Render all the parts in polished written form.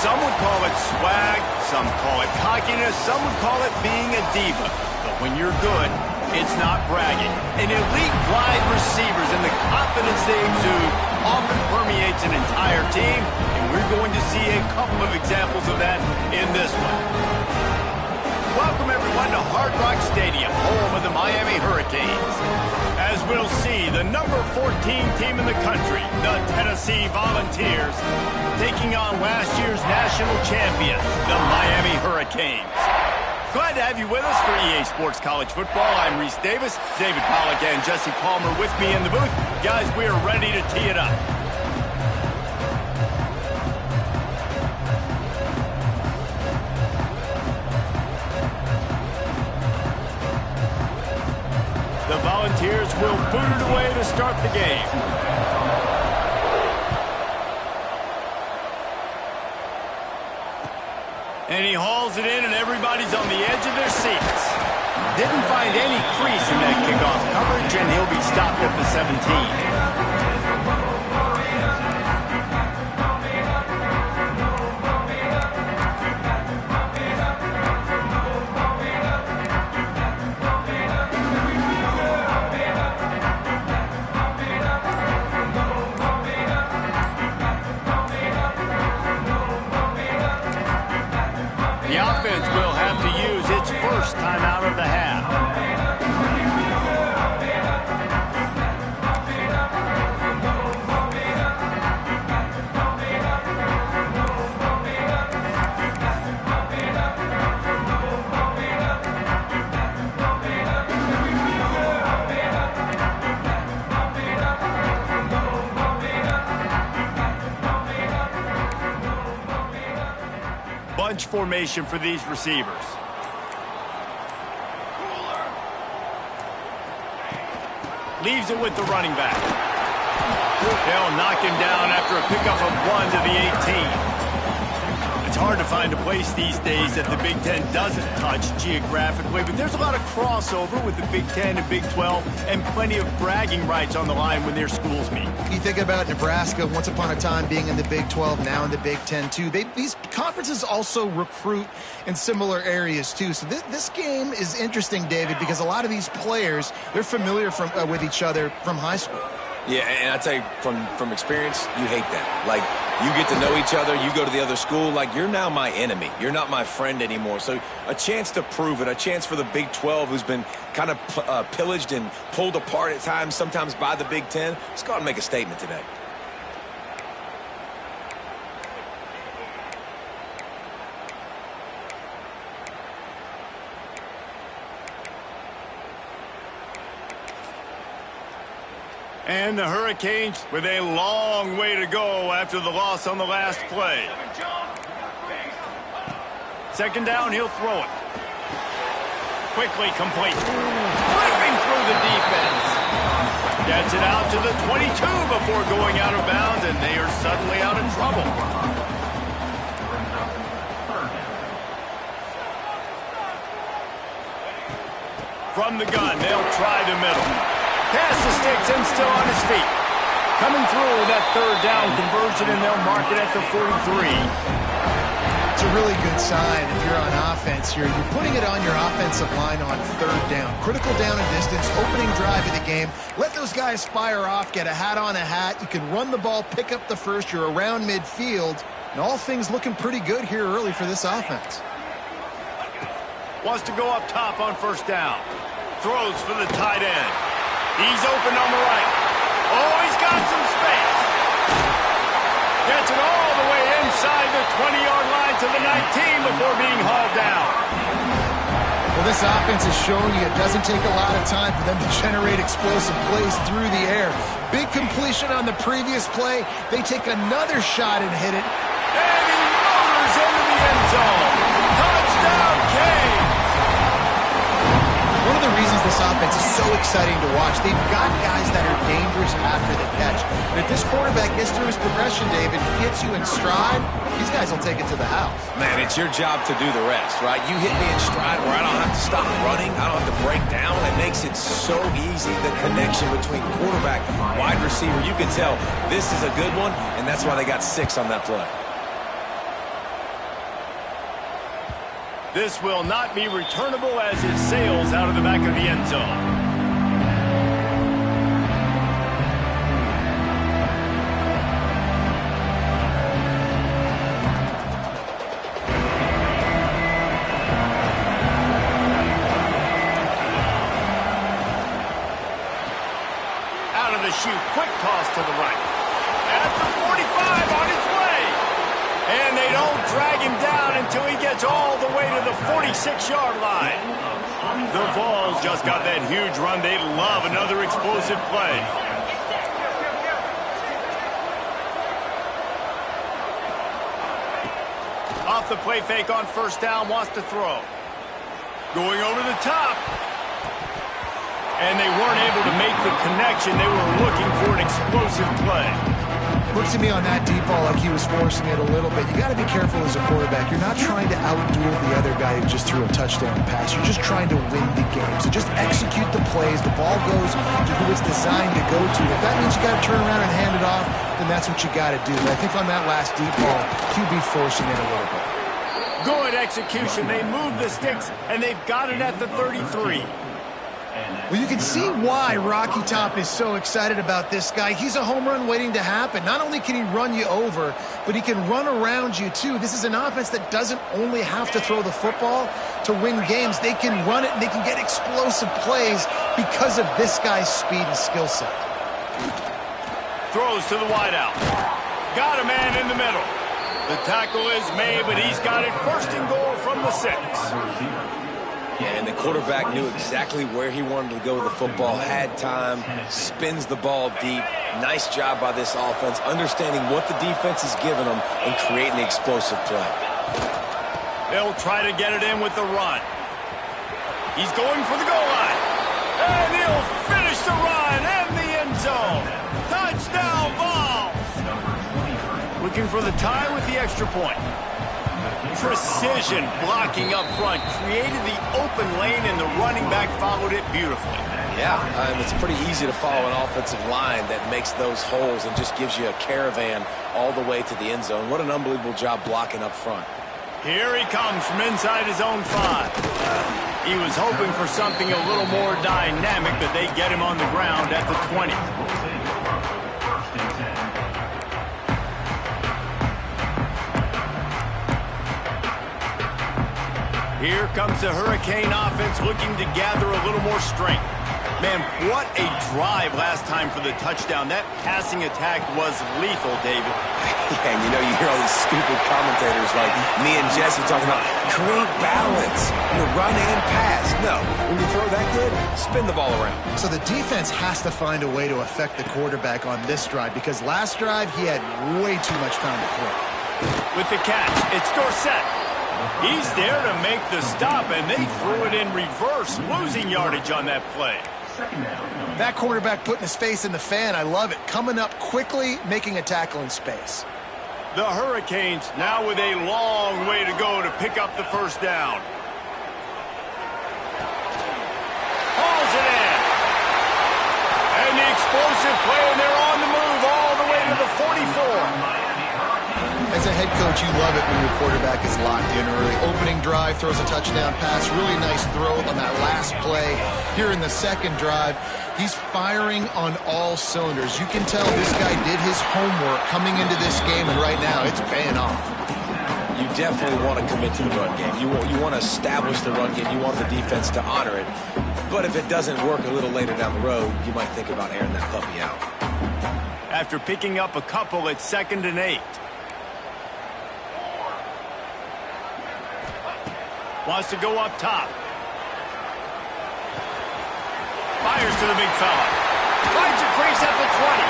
Some would call it swag, some call it cockiness, some would call it being a diva. But when you're good, it's not bragging. An elite wide receivers and the confidence they exude often permeates an entire team, and we're going to see a couple of examples of that in this one. Welcome, everyone, to Hard Rock Stadium, home of the Miami Hurricanes. As we'll see, the number 14 team in the country, the Tennessee Volunteers, taking on last year's national champion, the Miami Hurricanes. Glad to have you with us for EA Sports College Football. I'm Reese Davis, David Pollack and Jesse Palmer with me in the booth. Guys, we are ready to tee it up. The Volunteers will boot it away to start the game. And he hauls it in, and everybody's on the edge of their seats. Didn't find any crease in that kickoff coverage, and he'll be stopped at the 17. The offense will have to use its first time out of the half. Bunch formation for these receivers. Leaves it with the running back. They'll knock him down after a pickup of 1 to the 18. It's hard to find a place these days that the Big Ten doesn't touch geographically, but there's a lot of crossover with the Big Ten and Big 12 and plenty of bragging rights on the line when their schools meet. You think about Nebraska, once upon a time being in the Big 12, now in the Big 10 too. These conferences also recruit in similar areas too. So this game is interesting, David, because a lot of these players, they're familiar with each other from high school. Yeah, and I tell you, from experience, you hate that. Like, you get to know each other, you go to the other school, like, you're now my enemy. You're not my friend anymore. So a chance to prove it, a chance for the Big 12, who's been kind of pillaged and pulled apart at times, sometimes by the Big 10. Let's go out and make a statement today. And the Hurricanes with a long way to go after the loss on the last play. Second down, he'll throw it. Quickly complete. Flipping through the defense. Gets it out to the 22 before going out of bounds, and they are suddenly out of trouble. From the gun, they'll try the middle. Pass the sticks and still on his feet. Coming through that third down conversion, and they'll mark it at the 43. It's a really good sign if you're on offense here. You're putting it on your offensive line on third down. Critical down and distance, opening drive of the game. Let those guys fire off, get a hat on a hat. You can run the ball, pick up the first. You're around midfield. And all things looking pretty good here early for this offense. Wants to go up top on first down. Throws for the tight end. He's open on the right. Oh, he's got some space. Gets it all the way inside the 20-yard line to the 19 before being hauled down. Well, this offense is showing you it doesn't take a lot of time for them to generate explosive plays through the air. Big completion on the previous play. They take another shot and hit it. And he motors into the end zone. Touchdown, Canes. One of the reasons this offense is so exciting to watch, they've got guys that are dangerous after the catch. And if this quarterback gets through his progression, David, gets you in stride, these guys will take it to the house. Man, it's your job to do the rest, right? You hit me in stride where I don't have to stop running. I don't have to break down. It makes it so easy, the connection between quarterback, wide receiver. You can tell this is a good one, and that's why they got 6 on that play. This will not be returnable as it sails out of the back of the end zone. Shoot, quick toss to the right. At the 45 on his way. And they don't drag him down until he gets all the way to the 46-yard line. The Vols just got that huge run. They love another explosive play. Off the play fake on first down, wants to throw. Going over the top. And they weren't able to make the connection. They were looking for an explosive play. Looks to me on that deep ball like he was forcing it a little bit. You got to be careful as a quarterback. You're not trying to outduel the other guy who just threw a touchdown pass. You're just trying to win the game. So just execute the plays. The ball goes to who it's designed to go to. If that means you got to turn around and hand it off, then that's what you got to do. But I think on that last deep ball, QB forcing it a little bit. Good execution. They move the sticks, and they've got it at the 33. Well, you can see why Rocky Top is so excited about this guy. He's a home run waiting to happen. Not only can he run you over, but he can run around you, too. This is an offense that doesn't only have to throw the football to win games. They can run it, and they can get explosive plays because of this guy's speed and skill set. Throws to the wideout. Got a man in the middle. The tackle is made, but he's got it first and goal from the 6. Yeah, and the quarterback knew exactly where he wanted to go with the football, had time, spins the ball deep. Nice job by this offense, understanding what the defense is giving them and creating the explosive play. They'll try to get it in with the run. He's going for the goal line. And he'll finish the run and the end zone. Touchdown, Vols! Looking for the tie with the extra point. Precision blocking up front created the open lane, and the running back followed it beautifully. Yeah, it's pretty easy to follow an offensive line that makes those holes and just gives you a caravan all the way to the end zone. What an unbelievable job blocking up front. Here he comes from inside his own 5. He was hoping for something a little more dynamic, but they get him on the ground at the 20. Here comes the Hurricane offense looking to gather a little more strength. Man, what a drive last time for the touchdown. That passing attack was lethal, David. Yeah, and you know, you hear all these stupid commentators like me and Jesse talking about create balance, run and pass. No, when you throw that good, spin the ball around. So the defense has to find a way to affect the quarterback on this drive, because last drive he had way too much time to throw. With the catch, it's Dorsett. He's there to make the stop, and they threw it in reverse, losing yardage on that play. That quarterback putting his face in the fan, I love it. Coming up quickly, making a tackle in space. The Hurricanes now with a long way to go to pick up the first down. Hauls it in. And the explosive play, and they're on the move all the way to the 44. As a head coach, you love it when your quarterback is locked in early. Opening drive, throws a touchdown pass. Really nice throw on that last play. Here in the second drive, he's firing on all cylinders. You can tell this guy did his homework coming into this game, and right now it's paying off. You definitely want to commit to the run game. You want to establish the run game. You want the defense to honor it. But if it doesn't work a little later down the road, you might think about airing that puppy out. After picking up a couple, it's 2nd and 8. Wants to go up top. Fires to the big fella. Finds a crease at the 20.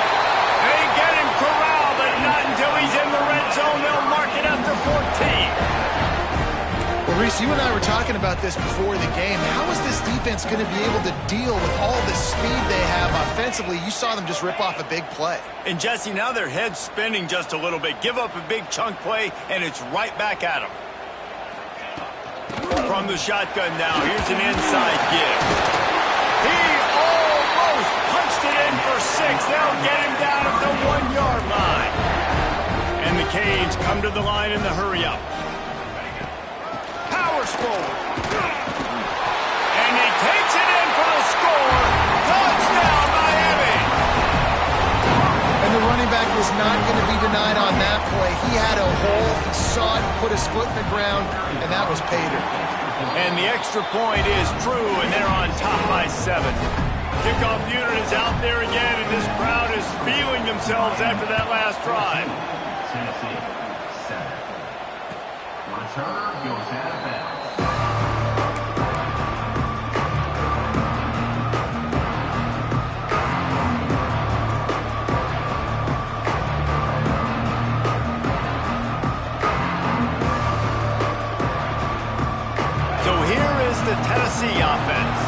They get him corralled, but not until he's in the red zone. They'll mark it at the 14. Well, Reese, you and I were talking about this before the game. How is this defense going to be able to deal with all the speed they have offensively? You saw them just rip off a big play. And, Jesse, now their head's spinning just a little bit. Give up a big chunk play, and it's right back at them. From the shotgun now, here's an inside give. He almost punched it in for 6. They'll get him down at the 1-yard line. And the Canes come to the line in the hurry-up. Power moves forward. And he takes it in for the score. Touchdown, Miami. And the running back was not going to be denied on that play. He had a hole. He saw it, put his foot in the ground, and that was pay dirt. And the extra point is true, and they're on top by 7. Kickoff unit is out there again, and this crowd is feeling themselves after that last drive. Tennessee, 7. Returner goes out of bounds. So here is the Tennessee offense.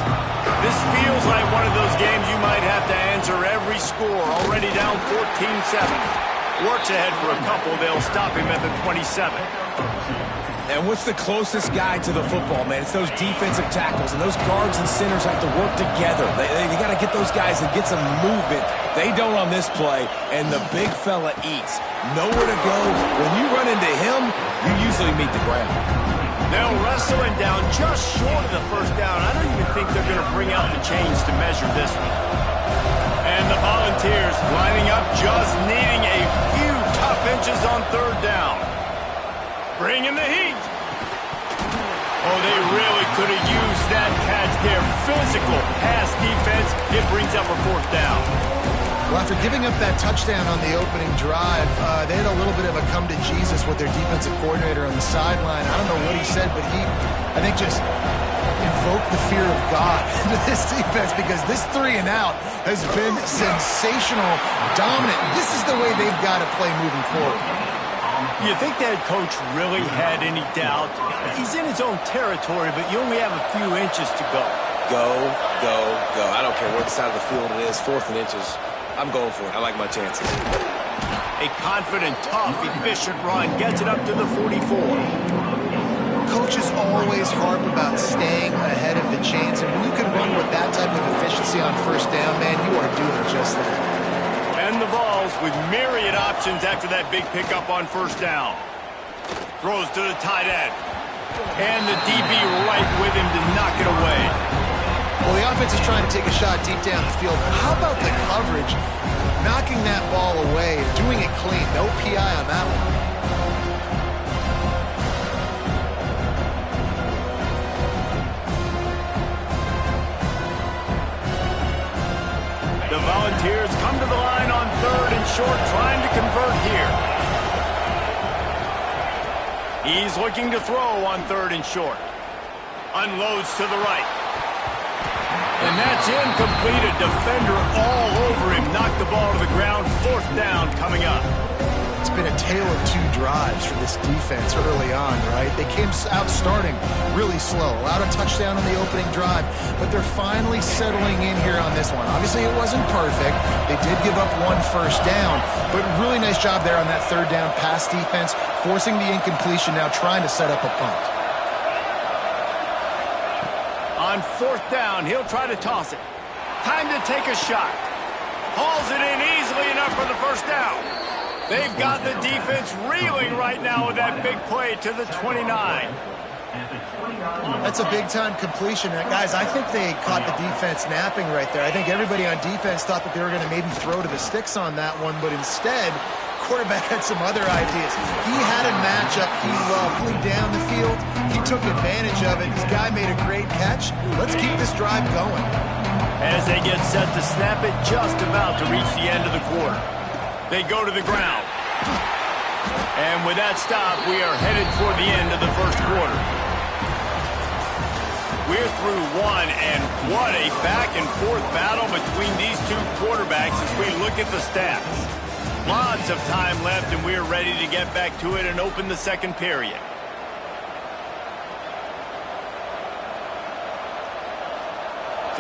This feels like one of those games you might have to answer every score. Already down 14-7. Works ahead for a couple. They'll stop him at the 27. And what's the closest guy to the football, man? It's those defensive tackles, and those guards and centers have to work together. They got to get those guys and get some movement. They don't on this play, and the big fella eats. Nowhere to go. When you run into him, you usually meet the ground. They'll wrestle him down just short of the first down. I don't even think they're going to bring out the chains to measure this one. And the Volunteers lining up, just needing a few tough inches on third down. Bringing the heat. Oh, they really could have used that catch there. Physical pass defense. It brings up a fourth down. Well, after giving up that touchdown on the opening drive, they had a little bit of a come to Jesus with their defensive coordinator on the sideline. I don't know what he said, but he, I think, just invoked the fear of God into this defense, because this 3 and out has been sensational, dominant. This is the way they've got to play moving forward. You think that coach really had any doubt? He's in his own territory, but you only have a few inches to go. Go, go, go. I don't care what side of the field it is, 4th and inches. I'm going for it. I like my chances. A confident, tough, efficient run gets it up to the 44. Coaches always harp about staying ahead of the chains, and when you can run with that type of efficiency on first down, man, you are doing just that. And the Vols with myriad options after that big pickup on first down. Throws to the tight end. And the DB right with him to knock it away. Well, the offense is trying to take a shot deep down the field. How about the coverage? Knocking that ball away, doing it clean. No PI on that one. The Volunteers come to the line on 3rd and short, trying to convert here. He's looking to throw on 3rd and short. Unloads to the right. And that's incomplete. A defender all over him. Knocked the ball to the ground. 4th down coming up. It's been a tale of 2 drives for this defense early on, right? They came out starting really slow. Allowed a touchdown on the opening drive, but they're finally settling in here on this one. Obviously, it wasn't perfect. They did give up 1 first down, but really nice job there on that 3rd down pass defense, forcing the incompletion, now trying to set up a punt. On 4th down, he'll try to toss it. Time to take a shot. Hauls it in easily enough for the first down. They've got the defense reeling right now with that big play to the 29. That's a big-time completion. Guys, I think they caught the defense napping right there. I think everybody on defense thought that they were going to maybe throw to the sticks on that one, but instead, quarterback had some other ideas. He had a matchup he loved. Pulling down the field, he took advantage of it. This guy made a great catch. Let's keep this drive going. As they get set to snap it, just about to reach the end of the quarter. They go to the ground. And with that stop, we are headed toward the end of the first quarter. We're through 1, and what a back-and-forth battle between these 2 quarterbacks as we look at the stats. Lots of time left, and we're ready to get back to it and open the second period.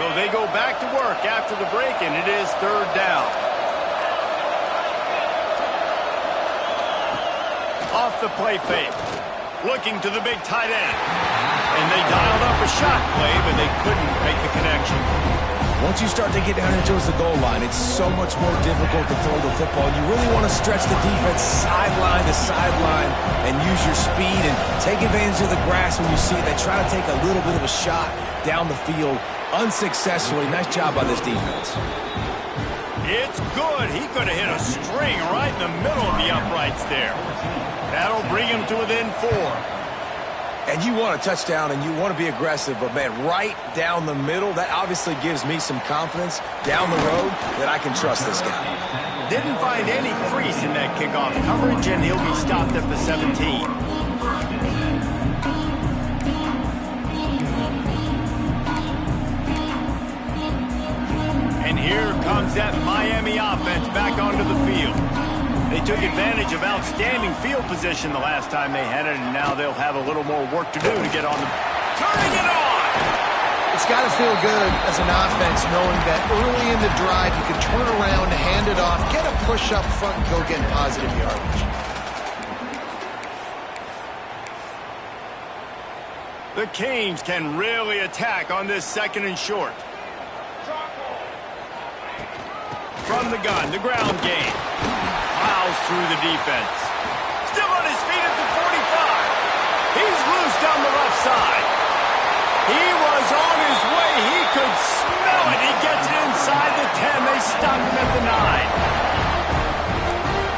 So they go back to work after the break, and it is 3rd down. Off the play fake. Looking to the big tight end. And they dialed up a shot play, but they couldn't make the connection. Once you start to get down here towards the goal line, it's so much more difficult to throw the football. You really want to stretch the defense sideline to sideline and use your speed and take advantage of the grass when you see it. They try to take a little bit of a shot down the field unsuccessfully. Nice job by this defense. It's good. He could have hit a string right in the middle of the uprights there. That'll bring him to within 4. And you want a touchdown and you want to be aggressive, but, man, right down the middle, that obviously gives me some confidence down the road that I can trust this guy. Didn't find any crease in that kickoff coverage, and he'll be stopped at the 17. And here comes that Miami offense back onto the field. They took advantage of outstanding field position the last time they had it, and now they'll have a little more work to do to get on the... Turning it on! It's got to feel good as an offense knowing that early in the drive you can turn around, hand it off, get a push up front, and go get positive yardage. The Canes can really attack on this 2nd and short. From the gun, the ground game. Plows through the defense. Still on his feet at the 45. He's loose down the left side. He was on his way. He could smell it. He gets it inside the 10. They stop him at the 9.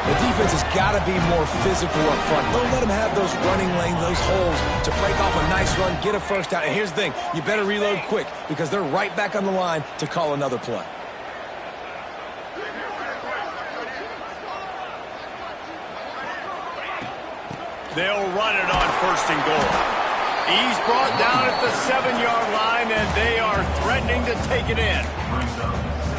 The defense has got to be more physical up front. Don't let them have those running lanes, those holes to break off a nice run, get a first down. And here's the thing, you better reload quick because they're right back on the line to call another play. They'll run it on 1st and goal. He's brought down at the 7-yard line, and they are threatening to take it in.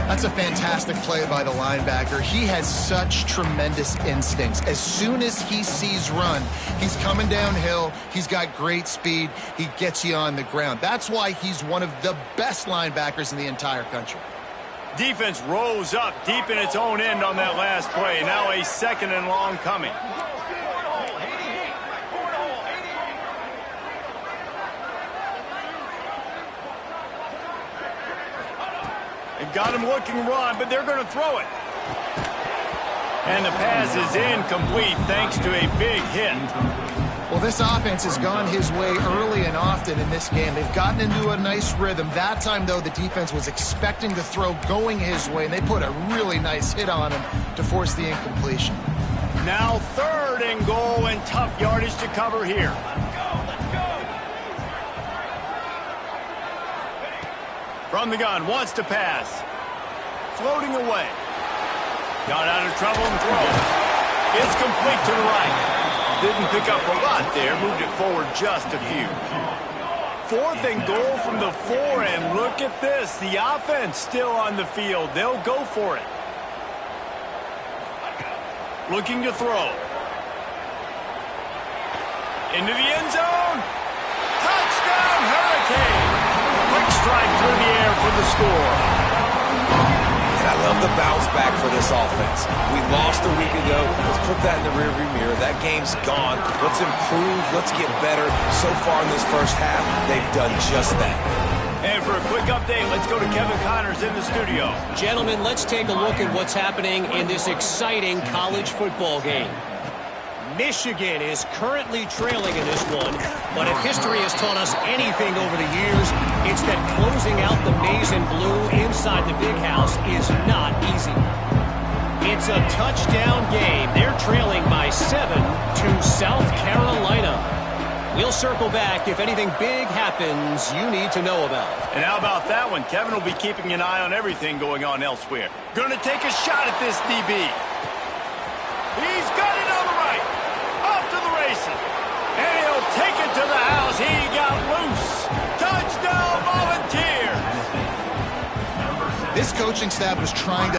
That's a fantastic play by the linebacker. He has such tremendous instincts. As soon as he sees run, he's coming downhill. He's got great speed. He gets you on the ground. That's why he's one of the best linebackers in the entire country. Defense rose up deep in its own end on that last play. Now a 2nd and long coming. They've got him looking run, but they're going to throw it. And the pass is incomplete thanks to a big hit. Well, this offense has gone his way early and often in this game. They've gotten into a nice rhythm. That time, though, the defense was expecting the throw going his way, and they put a really nice hit on him to force the incompletion. Now 3rd and goal, and tough yardage to cover here. From the gun, wants to pass. Floating away. Got out of trouble and throws. It's complete to the right. Didn't pick up a lot there, moved it forward just a few. 4th and goal from the 4, and look at this. The offense still on the field. They'll go for it. Looking to throw. Into the end zone. Touchdown, Hurricane. Quick strike through the air for the score. I love the bounce back for this offense. We lost a week ago. Let's put that in the rearview mirror. That game's gone. Let's improve. Let's get better. So far in this first half, they've done just that. And for a quick update, let's go to Kevin Connors in the studio. Gentlemen, let's take a look at what's happening in this exciting college football game. Michigan is currently trailing in this one, but if history has taught us anything over the years, it's that closing out the maize and blue inside the big house is not easy. It's a touchdown game. They're trailing by 7 to South Carolina. We'll circle back if anything big happens you need to know about. And how about that one? Kevin will be keeping an eye on everything going on elsewhere. Going to take a shot at this DB. He's got it on the right. Off to the races. And he'll take it to the house. He got loose. Touchdown, Volunteers. This coaching staff was trying to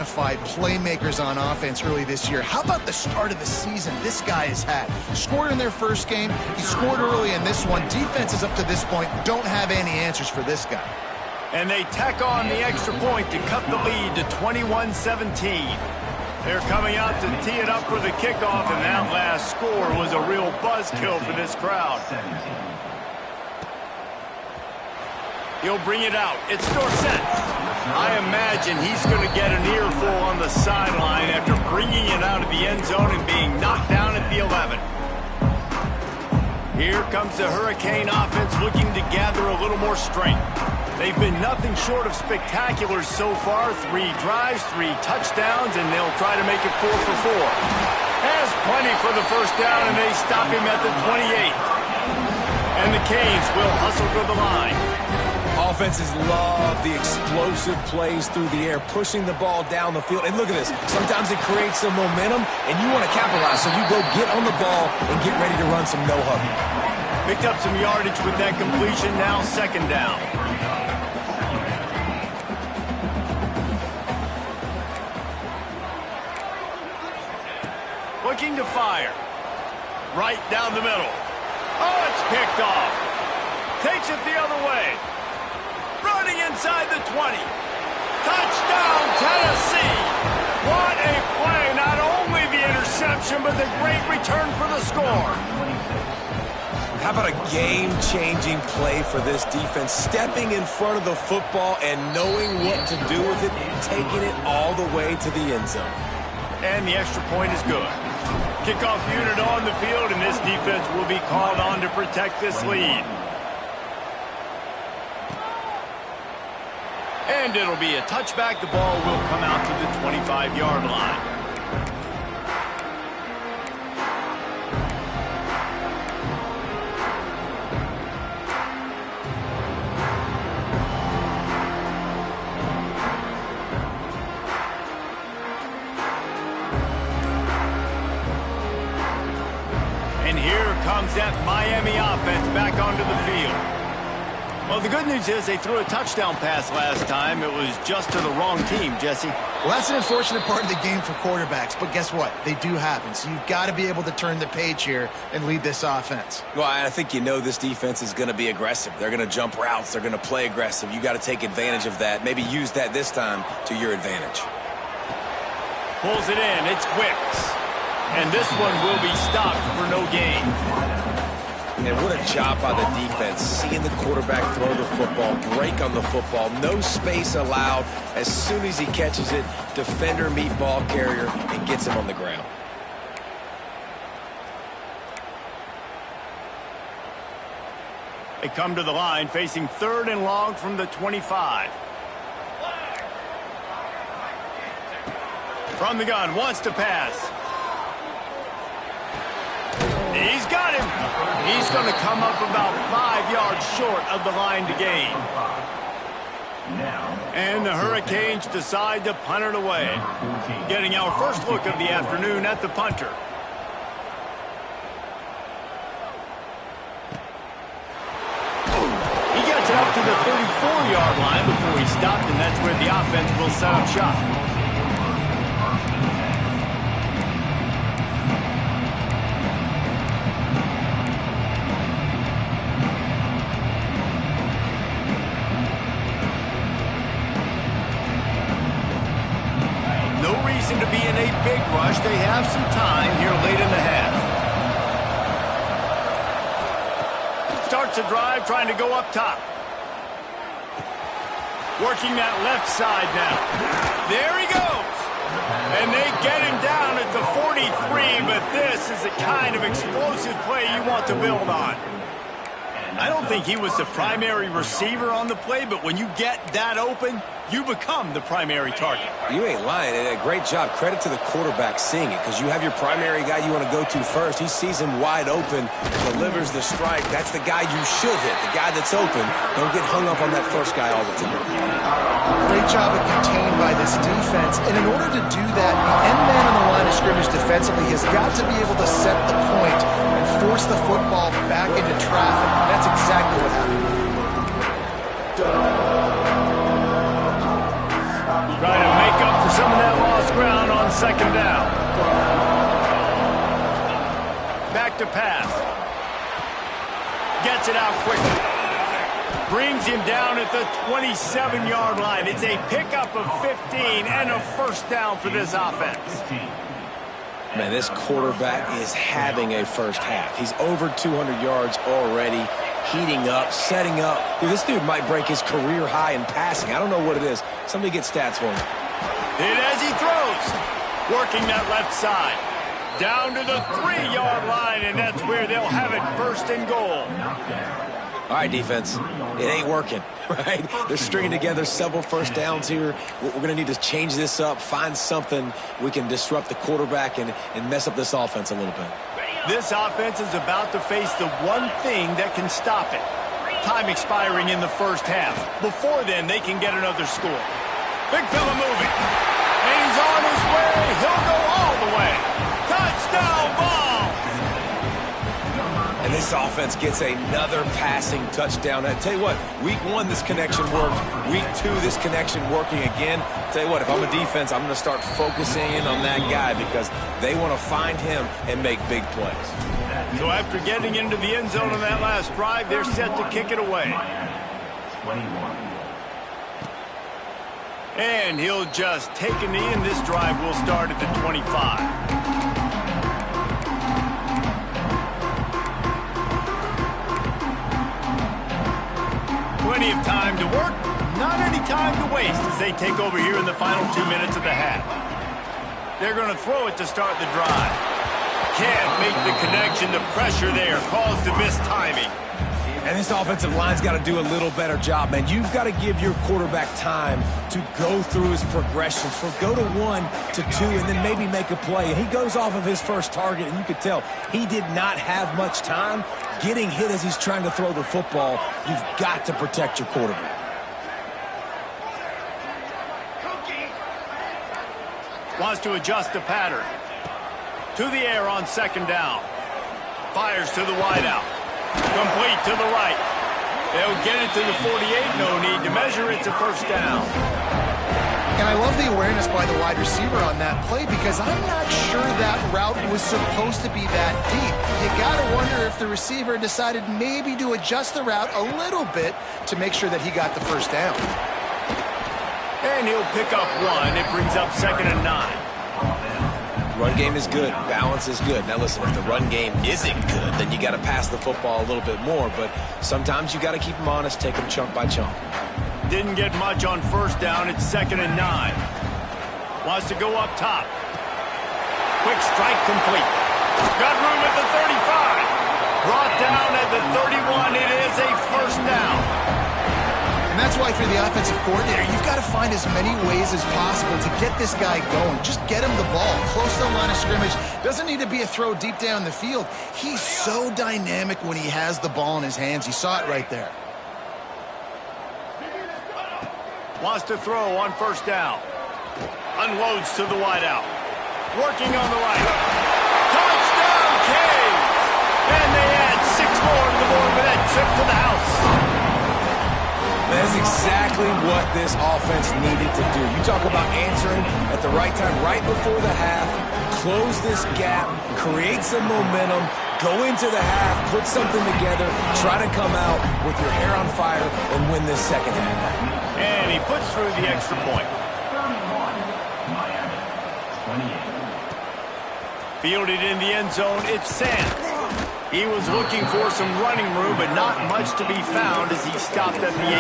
identified playmakers on offense early this year. How about the start of the season this guy has had? Scored in their first game. He scored early in this one. Defenses up to this point don't have any answers for this guy. And they tack on the extra point to cut the lead to 21-17. They're coming out to tee it up for the kickoff, and that last score was a real buzzkill for this crowd. He'll bring it out. It's Dorsett. I imagine he's going to get an earful on the sideline after bringing it out of the end zone and being knocked down at the 11. Here comes the Hurricane offense looking to gather a little more strength. They've been nothing short of spectacular so far. 3 drives, 3 touchdowns, and they'll try to make it 4 for 4. Has plenty for the first down, and they stop him at the 28. And the Canes will hustle to the line. Offenses love the explosive plays through the air, pushing the ball down the field. And look at this. Sometimes it creates some momentum, and you want to capitalize. So you go get on the ball and get ready to run some no-huddle. Picked up some yardage with that completion. Now 2nd down. Looking to fire. Right down the middle. Oh, it's picked off. Takes it the other way. Running inside the 20. Touchdown, Tennessee. What a play. Not only the interception, but the great return for the score. How about a game-changing play for this defense? Stepping in front of the football and knowing what to do with it, taking it all the way to the end zone. And the extra point is good. Kickoff unit on the field, and this defense will be called on to protect this lead. And it'll be a touchback. The ball will come out to the 25-yard line. And here comes that Miami offense back onto the field. Well, the good news is they threw a touchdown pass last time. It was just to the wrong team, Jesse. Well, that's an unfortunate part of the game for quarterbacks, but guess what? They do happen, so you've got to be able to turn the page here and lead this offense. Well, I think you know this defense is going to be aggressive. They're going to jump routes. They're going to play aggressive. You got to take advantage of that. Maybe use that this time to your advantage. Pulls it in. It's Wicks. And this one will be stopped for no gain. And what a job by the defense, seeing the quarterback throw the football, break on the football, no space allowed. As soon as he catches it, defender meet ball carrier and gets him on the ground. They come to the line facing 3rd and long from the 25. From the gun, wants to pass. He's got him. He's going to come up about 5 yards short of the line to gain. And the Hurricanes decide to punt it away. Getting our first look of the afternoon at the punter. He gets it up to the 34-yard line before he stopped, and that's where the offense will set up shop. To be in a big rush. They have some time here late in the half. Starts a drive trying to go up top. Working that left side now. There he goes. And they get him down at the 43, but this is the kind of explosive play you want to build on. I don't think he was the primary receiver on the play, but when you get that open, you become the primary target. You ain't lying. A great job. Credit to the quarterback seeing it, because you have your primary guy you want to go to first. He sees him wide open, delivers the strike. That's the guy you should hit, the guy that's open. Don't get hung up on that first guy all the time. Great job of contained by this defense. And in order to do that, the end man on the line of scrimmage defensively has got to be able to set the point and force the football back into traffic. That's exactly what happened. Trying to make up for some of that second down. Back to pass. Gets it out quickly. Brings him down at the 27-yard line. It's a pickup of 15 and a first down for this offense. Man, this quarterback is having a first half. He's over 200 yards already, heating up, setting up. Dude, this dude might break his career high in passing. I don't know what it is. Somebody get stats for him. And as he throws, working that left side. Down to the 3-yard line, and that's where they'll have it first and goal. All right, defense, it ain't working, right? They're stringing together several first downs here. We're going to need to change this up, find something we can disrupt the quarterback and mess up this offense a little bit. This offense is about to face the one thing that can stop it. Time expiring in the first half. Before then, they can get another score. Big fella moving. And he's on his way. He'll go all the way. Touchdown ball! And this offense gets another passing touchdown. I tell you what, week 1, this connection worked. Week 2, this connection working again. Tell you what, if I'm a defense, I'm going to start focusing in on that guy because they want to find him and make big plays. So after getting into the end zone on that last drive, they're set to kick it away. 21. And he'll just take a knee, and this drive will start at the 25. Plenty of time to work, not any time to waste as they take over here in the final 2 minutes of the half. They're going to throw it to start the drive. Can't make the connection. The pressure there caused the mistiming. And this offensive line's got to do a little better job, man. You've got to give your quarterback time to go through his progressions, from go to 1 to 2, and then maybe make a play. And he goes off of his first target, and you could tell he did not have much time getting hit as he's trying to throw the football. You've got to protect your quarterback. Wants to adjust the pattern. To the air on second down. Fires to the wideout. Complete to the right. They'll get it to the 48. No need to measure. It's a first down. And I love the awareness by the wide receiver on that play because I'm not sure that route was supposed to be that deep. You got to wonder if the receiver decided maybe to adjust the route a little bit to make sure that he got the first down. And he'll pick up 1. It brings up 2nd and 9. Run game is good. Balance is good. Now, listen, if the run game isn't good, then you got to pass the football a little bit more. But sometimes you got to keep them honest, take them chunk by chunk. Didn't get much on first down. It's 2nd and 9. Wants to go up top. Quick strike complete. Got room at the 35. Brought down at the 31. It is a first down. And that's why for the offensive coordinator, you've got to find as many ways as possible to get this guy going. Just get him the ball close to the line of scrimmage. Doesn't need to be a throw deep down the field. He's so dynamic when he has the ball in his hands. You saw it right there. Wants to throw on first down. Unloads to the wideout. Working on the right. Touchdown, Canes! And they add 6 more to the board with that trip to the house. That's exactly what this offense needed to do. You talk about answering at the right time, right before the half, close this gap, create some momentum, go into the half, put something together, try to come out with your hair on fire and win this second half. And he puts through the extra point. 31. Miami. 28. Fielded in the end zone, it's Sands. He was looking for some running room, but not much to be found as he stopped at the 18.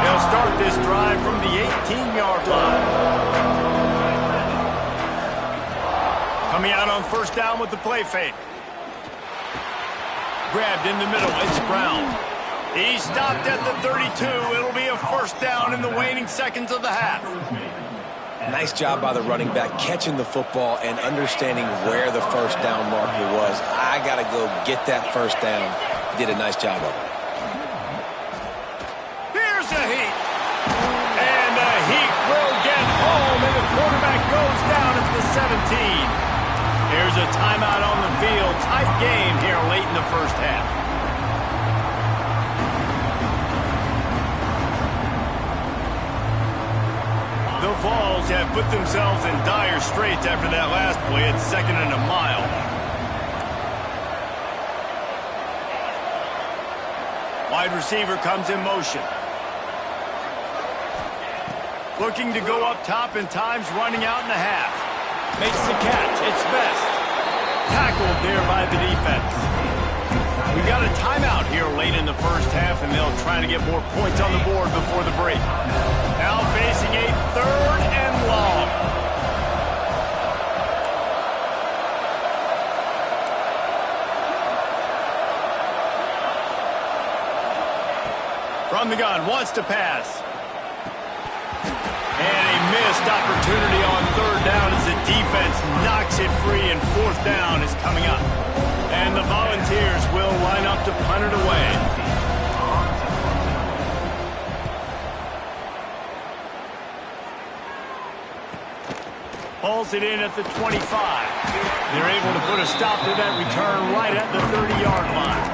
They'll start this drive from the 18-yard line. Coming out on first down with the play fake. Grabbed in the middle, it's Brown. He stopped at the 32. It'll be a first down in the waning seconds of the half. Nice job by the running back catching the football and understanding where the first down marker was. I got to go get that first down. He did a nice job of it. Here's a heat. And the heat will get home, and the quarterback goes down at the 17. There's a timeout on the field. Tight game here late in the first half. The Vols have put themselves in dire straits after that last play. It's 2nd and a mile. Wide receiver comes in motion. Looking to go up top, and time's running out in the half. Makes the catch. It's Best. Tackled there by the defense. We got a timeout here late in the first half, and they'll try to get more points on the board before the break. Now facing a 3rd and long. From the gun, wants to pass. And a missed opportunity on 3rd down as the defense knocks it free, and 4th down is coming up. And the Volunteers will line up to punt it away. Pulls it in at the 25. They're able to put a stop to that return right at the 30-yard line.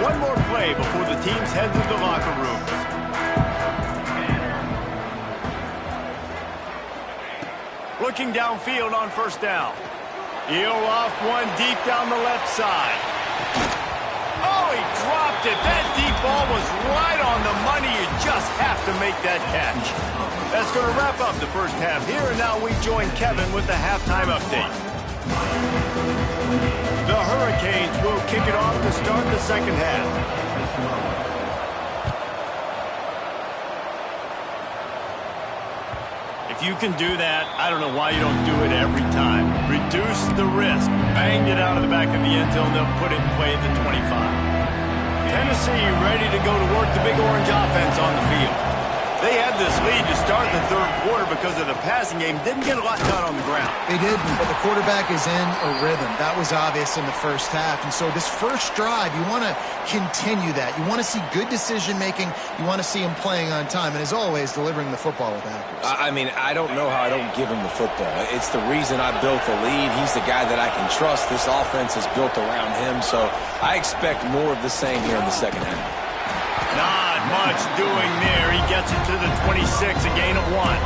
One more play before the teams head to the locker rooms. Looking downfield on 1st down. He'll off one deep down the left side. Oh, he dropped it. That deep ball was right on the money. You just have to make that catch. That's going to wrap up the first half here, and now we join Kevin with the halftime update. The Hurricanes will kick it off to start the second half. If you can do that, I don't know why you don't do it every time. Reduce the risk. Banged it out of the back of the end zone. They'll put it in play at the 25. Tennessee ready to go to work the Big Orange offense on the field. They had this lead to start the 3rd quarter because of the passing game. Didn't get a lot done on the ground. They didn't, but the quarterback is in a rhythm. That was obvious in the first half. And so this first drive, you want to continue that. You want to see good decision-making. You want to see him playing on time. And as always, delivering the football with accuracy. I mean, I don't know how I don't give him the football. It's the reason I built the lead. He's the guy that I can trust. This offense is built around him. So I expect more of the same here in the second half. Not much doing there. He gets it to the 26, a gain of 1.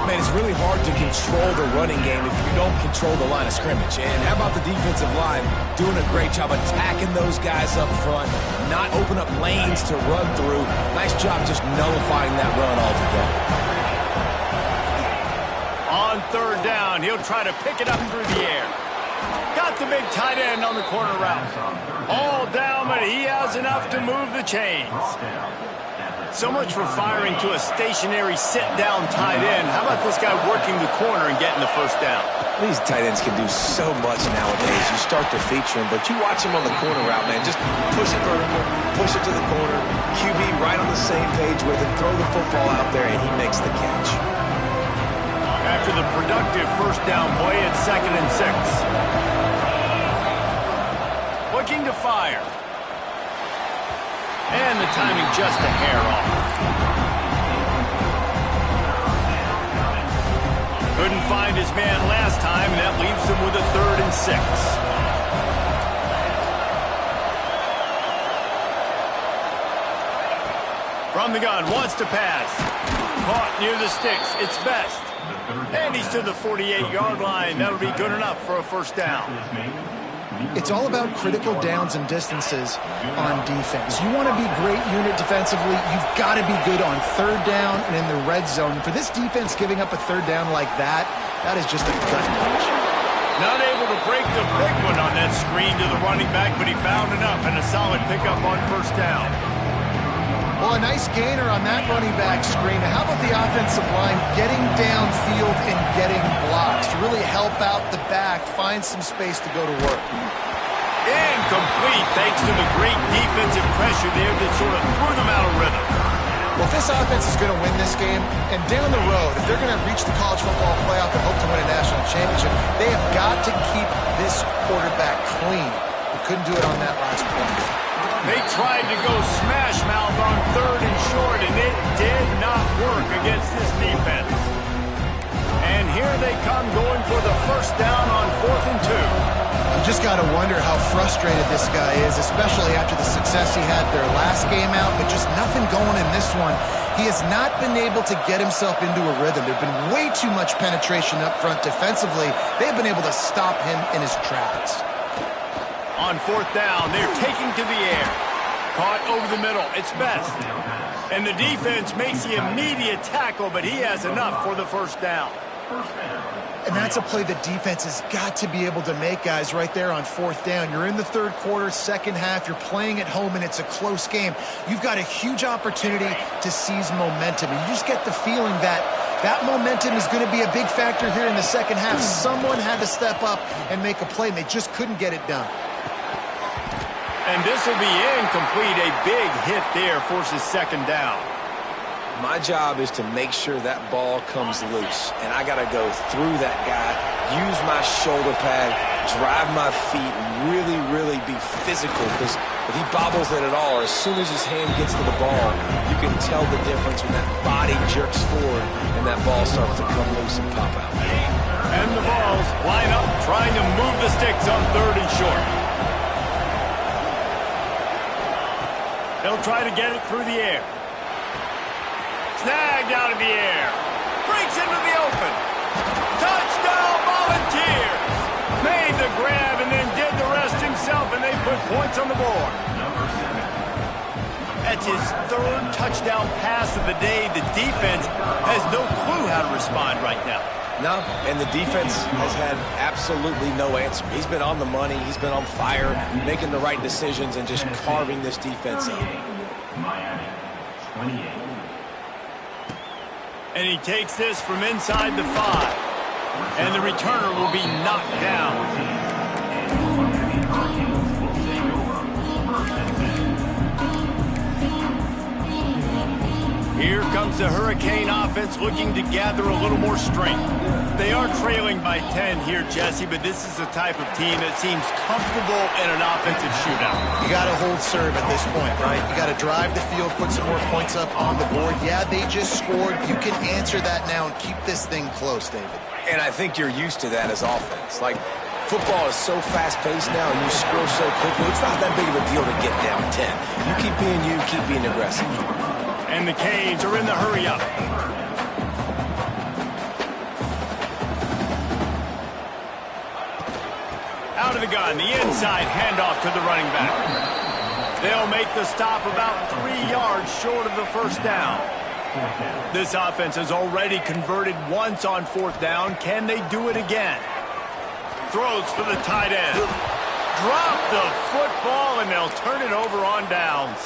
Man, it's really hard to control the running game if you don't control the line of scrimmage. And how about the defensive line doing a great job attacking those guys up front, not open up lanes to run through. Nice job just nullifying that run altogether. On 3rd down, he'll try to pick it up through the air. Got the big tight end on the corner route. All down, but he has enough to move the chains. So much for firing to a stationary sit-down tight end. How about this guy working the corner and getting the 1st down? These tight ends can do so much nowadays. You start to feature him, but you watch him on the corner route, man. Just push it vertical, push it to the corner. QB right on the same page with him. Throw the football out there, and he makes the catch. After the productive 1st down play, it's 2nd and 6. Looking to fire. And the timing just a hair off. Couldn't find his man last time, and that leaves him with a 3rd and 6. From the gun, wants to pass. Caught near the sticks. It's Best. And he's to the 48-yard line. That'll be good enough for a 1st down. It's all about critical downs and distances on defense. You want to be great unit defensively. You've got to be good on 3rd down and in the red zone. For this defense giving up a 3rd down like that, that is just a gut punch. Not able to break the big one on that screen to the running back, but he found enough and a solid pickup on 1st down. Well, a nice gainer on that running back screen. How about the offensive line getting downfield and getting blocks to really help out the back, find some space to go to work? Incomplete, thanks to the great defensive pressure there that sort of threw them out of rhythm. Well, if this offense is going to win this game, and down the road, if they're going to reach the college football playoff and hope to win a national championship, they have got to keep this quarterback clean. They couldn't do it on that last play. They tried to go smash mouth on 3rd and short, and it did not work against this defense. And here they come going for the first down on 4th and 2. You just got to wonder how frustrated this guy is, especially after the success he had their last game out, but just nothing going in this one. He has not been able to get himself into a rhythm. There's been way too much penetration up front defensively. They've been able to stop him in his tracks. On 4th down, they're taking to the air. Caught over the middle. It's Best. And the defense makes the immediate tackle, but he has enough for the first down. And that's a play the defense has got to be able to make, guys, right there on 4th down. You're in the 3rd quarter, second half. You're playing at home, and it's a close game. You've got a huge opportunity to seize momentum. And you just get the feeling that that momentum is going to be a big factor here in the second half. Someone had to step up and make a play, and they just couldn't get it done. And this will be incomplete. A big hit there forces second down. My job is to make sure that ball comes loose, and I got to go through that guy, use my shoulder pad, drive my feet, and really be physical, because if he bobbles it at all, or as soon as his hand gets to the ball, you can tell the difference when that body jerks forward and that ball starts to come loose and pop out. And the balls line up, trying to move the sticks on 3rd and short. They'll try to get it through the air. Snagged out of the air. Breaks into the open. Touchdown Volunteers. Made the grab and then did the rest himself, and they put points on the board. That's his 3rd touchdown pass of the day. The defense has no clue how to respond right now. No, and the defense has had absolutely no answer. He's been on the money. He's been on fire, making the right decisions, and just carving this defense up. Miami, 28. And he takes this from inside the 5. And the returner will be knocked down. Here comes the Hurricane offense looking to gather a little more strength. They are trailing by 10 here, Jesse, but this is the type of team that seems comfortable in an offensive shootout. You got to hold serve at this point, right? You got to drive the field, put some more points up on the board. Yeah, they just scored. You can answer that now and keep this thing close, David. And I think you're used to that as offense. Like, football is so fast-paced now, and you score so quickly, it's not that big of a deal to get down 10. You keep being aggressive. And the Canes are in the hurry-up. Out of the gun, the inside handoff to the running back. They'll make the stop about 3 yards short of the first down. This offense has already converted once on 4th down. Can they do it again? Throws for the tight end. Drop the football, and they'll turn it over on downs.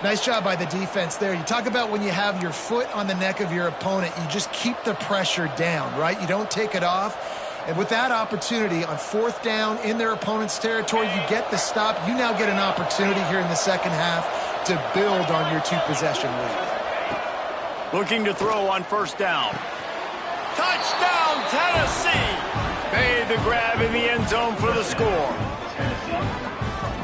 Nice job by the defense there. You talk about when you have your foot on the neck of your opponent, you just keep the pressure down, right? You don't take it off. And with that opportunity on 4th down in their opponent's territory, you get the stop. You now get an opportunity here in the second half to build on your 2-possession lead. Looking to throw on 1st down. Touchdown, Tennessee! Made the grab in the end zone for the score.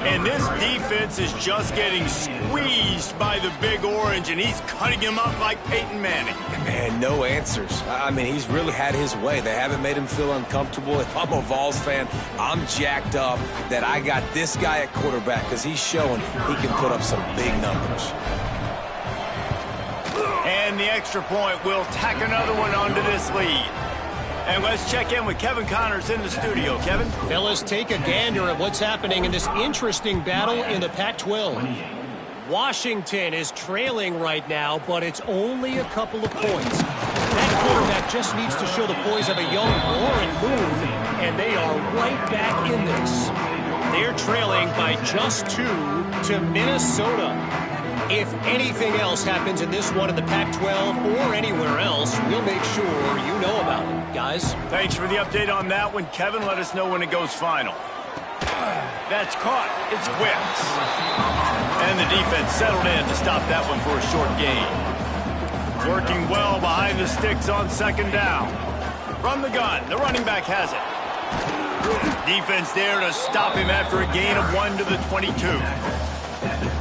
And this defense is just getting squeezed by the Big Orange, and he's cutting him up like Peyton Manning. And no answers. I mean, he's really had his way. They haven't made him feel uncomfortable. If I'm a Vols fan, I'm jacked up that I got this guy at quarterback, because he's showing he can put up some big numbers. And the extra point will tack another one onto this lead. And let's check in with Kevin Connors in the studio. Kevin? Fellas, take a gander at what's happening in this interesting battle in the Pac-12. Washington is trailing right now, but it's only a couple of points. That quarterback just needs to show the poise of a young Warren Moon, and they are right back in this. They're trailing by just 2 to Minnesota. If anything else happens in this one in the Pac-12 or anywhere else, we'll make sure you know about it, guys. Thanks for the update on that one, Kevin. Let us know when it goes final. That's caught. It's whipped. And the defense settled in to stop that one for a short gain. Working well behind the sticks on 2nd down. From the gun, the running back has it. Defense there to stop him after a gain of 1 to the 22.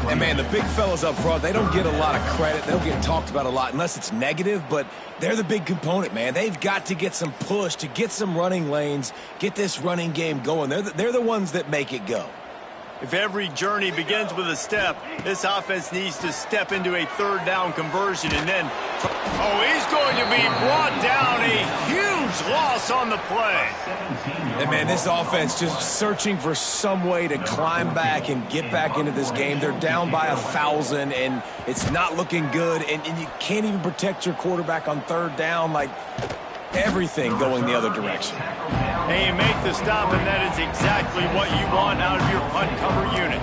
And, man, the big fellas up front, they don't get a lot of credit. They don't get talked about a lot unless it's negative, but they're the big component, man. They've got to get some push, to get some running lanes, get this running game going. They're the ones that make it go. If every journey begins with a step, this offense needs to step into a third down conversion and then... Oh, he's going to be brought down. A huge loss on the play. And, man, this offense just searching for some way to climb back and get back into this game. They're down by 1,000, and it's not looking good, and you can't even protect your quarterback on third down. Like, everything going the other direction. And you make the stop, and that is exactly what you want out of your punt cover unit.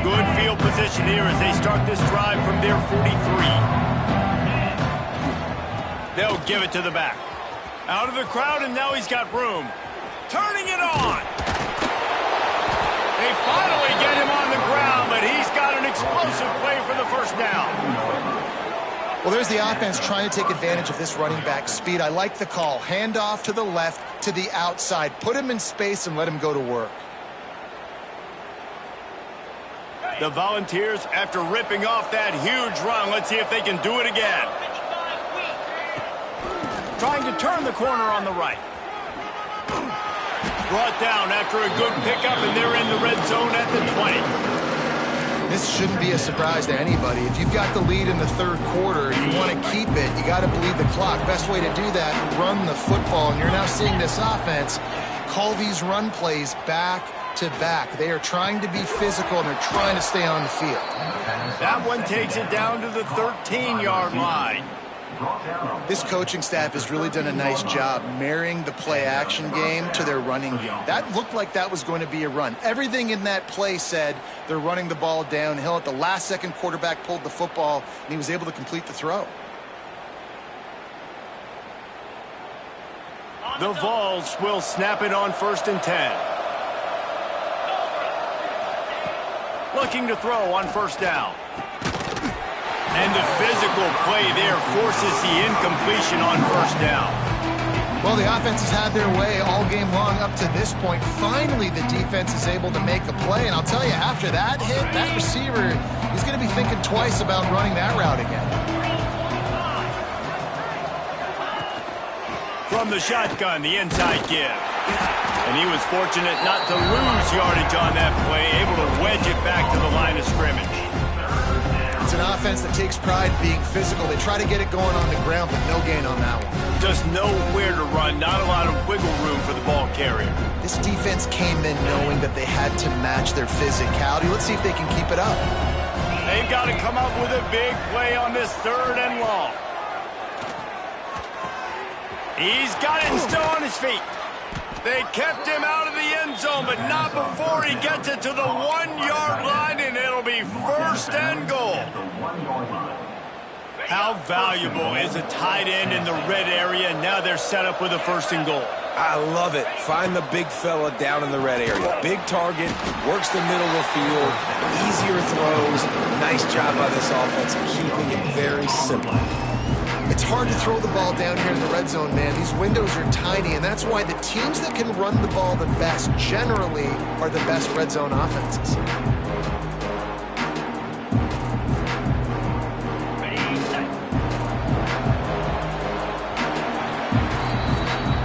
Good field position here as they start this drive from their 43. They'll give it to the back. Out of the crowd, and now he's got room. Turning it on. They finally get him on the ground, but he's got an explosive play for the first down. Well, there's the offense trying to take advantage of this running back speed. I like the call. Hand off to the left, to the outside. Put him in space and let him go to work. The Volunteers, after ripping off that huge run, let's see if they can do it again. Trying to turn the corner on the right. Brought down after a good pickup, and they're in the red zone at the 20. This shouldn't be a surprise to anybody. If you've got the lead in the third quarter and you want to keep it, you got to bleed the clock. Best way to do that, run the football. And you're now seeing this offense call these run plays back to back. They are trying to be physical, and they're trying to stay on the field. That one takes it down to the 13-yard line. This coaching staff has really done a nice job marrying the play-action game to their running game. That looked like that was going to be a run. Everything in that play said they're running the ball downhill. At the last second, quarterback pulled the football, and he was able to complete the throw. The Vols will snap it on 1st and 10. Looking to throw on 1st down. And the physical play there forces the incompletion on 1st down. Well, the offense has had their way all game long up to this point. Finally, the defense is able to make a play. And I'll tell you, after that hit, that receiver is going to be thinking twice about running that route again. From the shotgun, the inside give. And he was fortunate not to lose yardage on that play, able to wedge it back to the line of scrimmage. It's an offense that takes pride in being physical. They try to get it going on the ground, but no gain on that one. Just nowhere to run, not a lot of wiggle room for the ball carrier. This defense came in knowing that they had to match their physicality. Let's see if they can keep it up. They've got to come up with a big play on this 3rd and long. He's got it and still on his feet. They kept him out of the end zone, but not before he gets it to the 1-yard line, and it'll be 1st and goal. How valuable is a tight end in the red area? Now they're set up with a 1st and goal. I love it. Find the big fella down in the red area. Big target, works the middle of the field, easier throws. Nice job by this offense keeping it very simple. It's hard to throw the ball down here in the red zone, man. These windows are tiny, and that's why the teams that can run the ball the best generally are the best red zone offenses.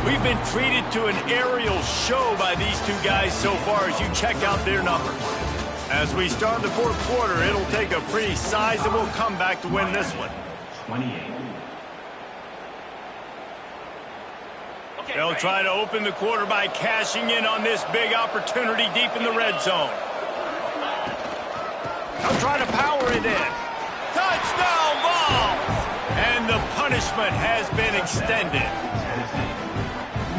We've been treated to an aerial show by these two guys so far as you check out their numbers. As we start the 4th quarter, it'll take a pretty sizable comeback to win this one. 28. They'll try to open the quarter by cashing in on this big opportunity deep in the red zone. They'll try to power it in. Touchdown, Vols! And the punishment has been extended.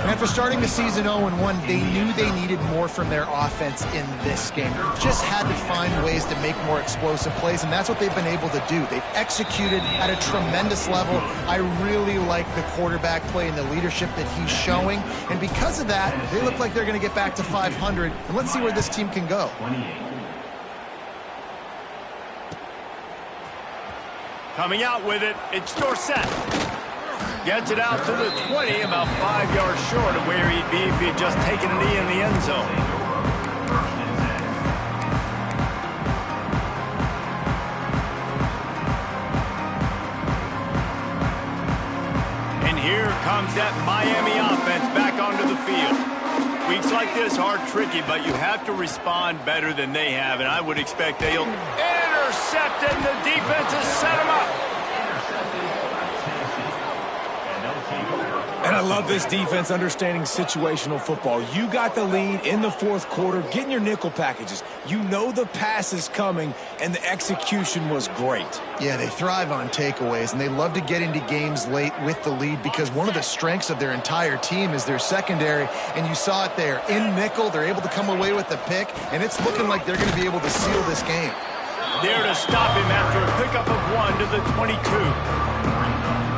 And after starting the season 0-1, they knew they needed more from their offense in this game. They just had to find ways to make more explosive plays, and that's what they've been able to do. They've executed at a tremendous level. I really like the quarterback play and the leadership that he's showing. And because of that, they look like they're going to get back to 500. And let's see where this team can go. 28. Coming out with it, it's Dorsett. Gets it out to the 20, about 5 yards short of where he'd be if he had just taken a knee in the end zone. And here comes that Miami offense back onto the field. Weeks like this are tricky, but you have to respond better than they have, and I would expect they'll intercept it, and the defense has set them up. And I love this defense understanding situational football. You got the lead in the fourth quarter, getting your nickel packages. You know the pass is coming, and the execution was great. Yeah, they thrive on takeaways, and they love to get into games late with the lead because one of the strengths of their entire team is their secondary, and you saw it there. In nickel, they're able to come away with the pick, and it's looking like they're going to be able to seal this game. There to stop him after a pickup of 1 to the 22.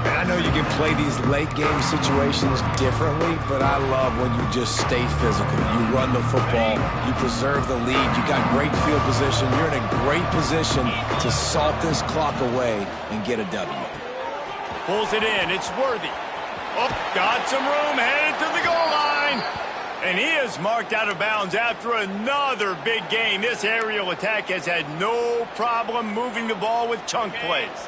And I know you can play these late-game situations differently, but I love when you just stay physical. You run the football, you preserve the lead, you got great field position, you're in a great position to salt this clock away and get a W. Pulls it in, it's Worthy. Oh, got some room, headed to the goal line. And he is marked out of bounds after another big game. This aerial attack has had no problem moving the ball with chunk plays.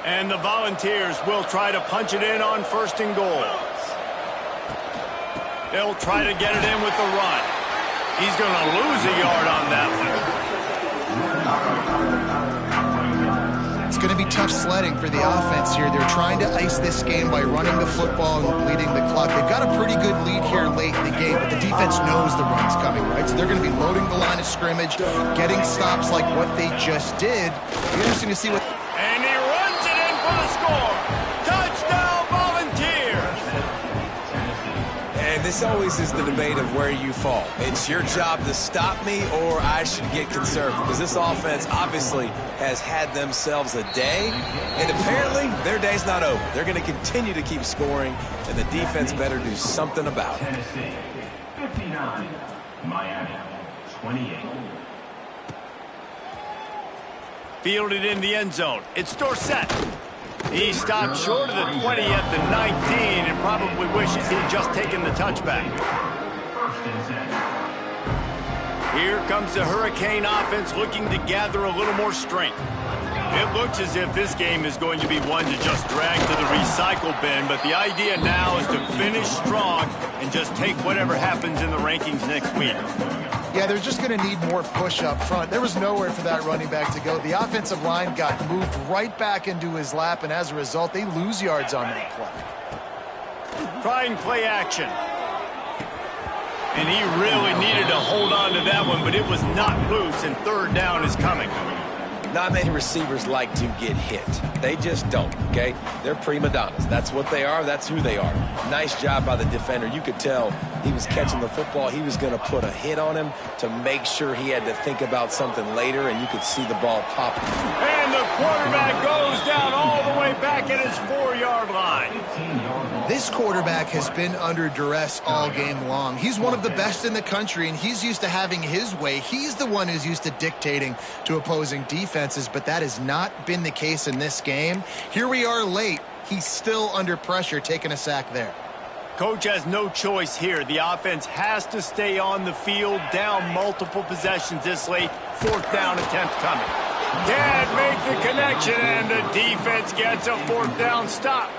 And the Volunteers will try to punch it in on 1st and goal. They'll try to get it in with the run. He's going to lose a yard on that one. It's going to be tough sledding for the offense here. They're trying to ice this game by running the football and bleeding the clock. They've got a pretty good lead here late in the game, but the defense knows the run's coming, right? So they're going to be loading the line of scrimmage, getting stops like what they just did. It'll be interesting to see what... And he runs it in for the score. Touchdown, Volunteers. And this always is the debate of where you fall. It's your job to stop me or I should get conservative, because this offense obviously has had themselves a day, and apparently their day's not over. They're going to continue to keep scoring, and the defense better do something about it. Tennessee, 59. Miami, 28. Fielded in the end zone. It's Dorsett. He stopped short of the 20 at the 19 and probably wishes he'd just taken the touchback. Here comes the Hurricane offense looking to gather a little more strength. It looks as if this game is going to be one to just drag to the recycle bin, but the idea now is to finish strong and just take whatever happens in the rankings next week. Yeah, they're just going to need more push up front. There was nowhere for that running back to go. The offensive line got moved right back into his lap, and as a result, they lose yards on that play. Trying play action. And he really needed to hold on to that one, but it was not loose, and 3rd down is coming. Not many receivers like to get hit. They just don't, okay? They're prima donnas. That's what they are. That's who they are. Nice job by the defender. You could tell he was catching the football. He was going to put a hit on him to make sure he had to think about something later, and you could see the ball pop. And the quarterback goes down all the way back at his 4-yard line. This quarterback has been under duress all game long. He's one of the best in the country, and he's used to having his way. He's the one who's used to dictating to opposing defenses, but that has not been the case in this game. Here we are late. He's still under pressure, taking a sack there. Coach has no choice here. The offense has to stay on the field, down multiple possessions this late. 4th down attempt coming. Can't make the connection, and the defense gets a 4th down stop.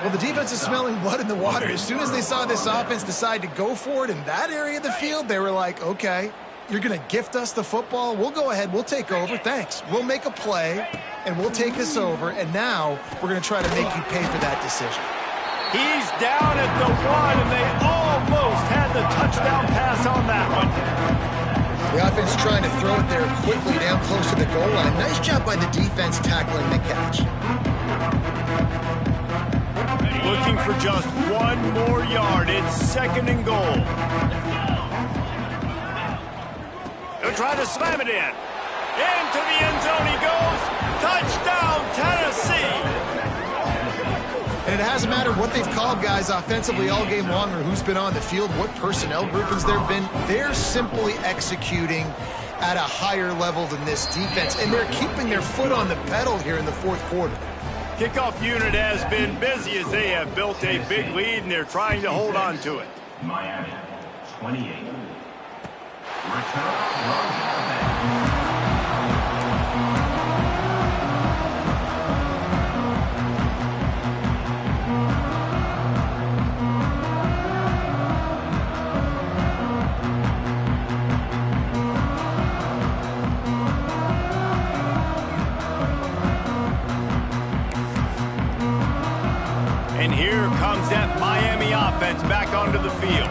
Well, the defense is smelling blood in the water. As soon as they saw this offense decide to go for it in that area of the field, they were like, okay, you're going to gift us the football? We'll go ahead. We'll take over. Thanks. We'll make a play, and we'll take us over, and now we're going to try to make you pay for that decision. He's down at the 1, and they almost had the touchdown pass on that one. The offense trying to throw it there quickly down close to the goal line. Nice job by the defense tackling the catch. Looking for just 1 more yard. It's 2nd and goal. He'll try to slam it in. Into the end zone he goes. Touchdown, Tennessee. And it hasn't mattered what they've called guys offensively all game long or who's been on the field, what personnel groupings there have been. They're simply executing at a higher level than this defense, and they're keeping their foot on the pedal here in the 4th quarter. Kickoff unit has been busy as they have built a big lead, and they're trying to hold on to it. Miami, 28. Return, And here comes that Miami offense back onto the field.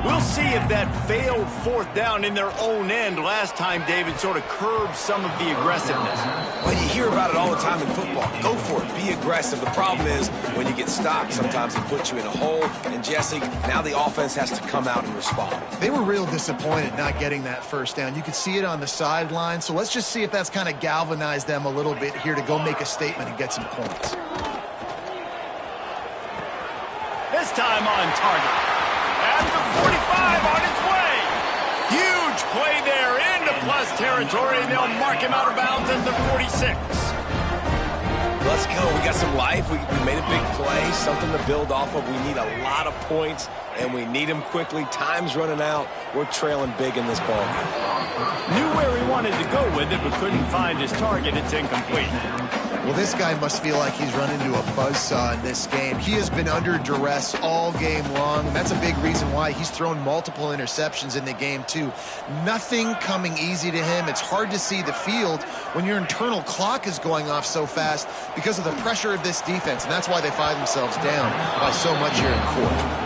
We'll see if that failed fourth down in their own end last time, David, sort of curbed some of the aggressiveness. Well, you hear about it all the time in football. Go for it. Be aggressive. The problem is when you get stopped, sometimes it puts you in a hole. And, Jesse, now the offense has to come out and respond. They were real disappointed not getting that first down. You could see it on the sideline. So let's just see if that's kind of galvanized them a little bit here to go make a statement and get some points. This time on target. At the 45 on its way. Huge play there into plus territory, and they'll mark him out of bounds at the 46. Let's go. We got some life. We made a big play, something to build off of. We need a lot of points, and we need them quickly. Time's running out. We're trailing big in this ball game. Knew where he wanted to go with it, but couldn't find his target. It's incomplete. Well, this guy must feel like he's run into a buzzsaw in this game. He has been under duress all game long, and that's a big reason why he's thrown multiple interceptions in the game, too. Nothing coming easy to him. It's hard to see the field when your internal clock is going off so fast because of the pressure of this defense, and that's why they find themselves down by so much here in fourth.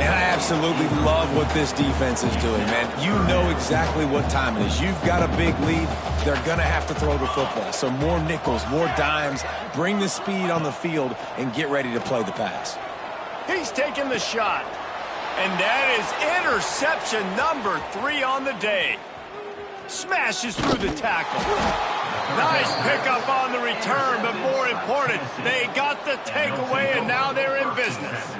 And I absolutely love what this defense is doing, man. You know exactly what time it is. You've got a big lead. They're going to have to throw the football. So more nickels, more dimes, bring the speed on the field, and get ready to play the pass. He's taking the shot. And that is interception number 3 on the day. Smashes through the tackle. Nice pickup on the return, but more important, they got the takeaway, and now they're in business.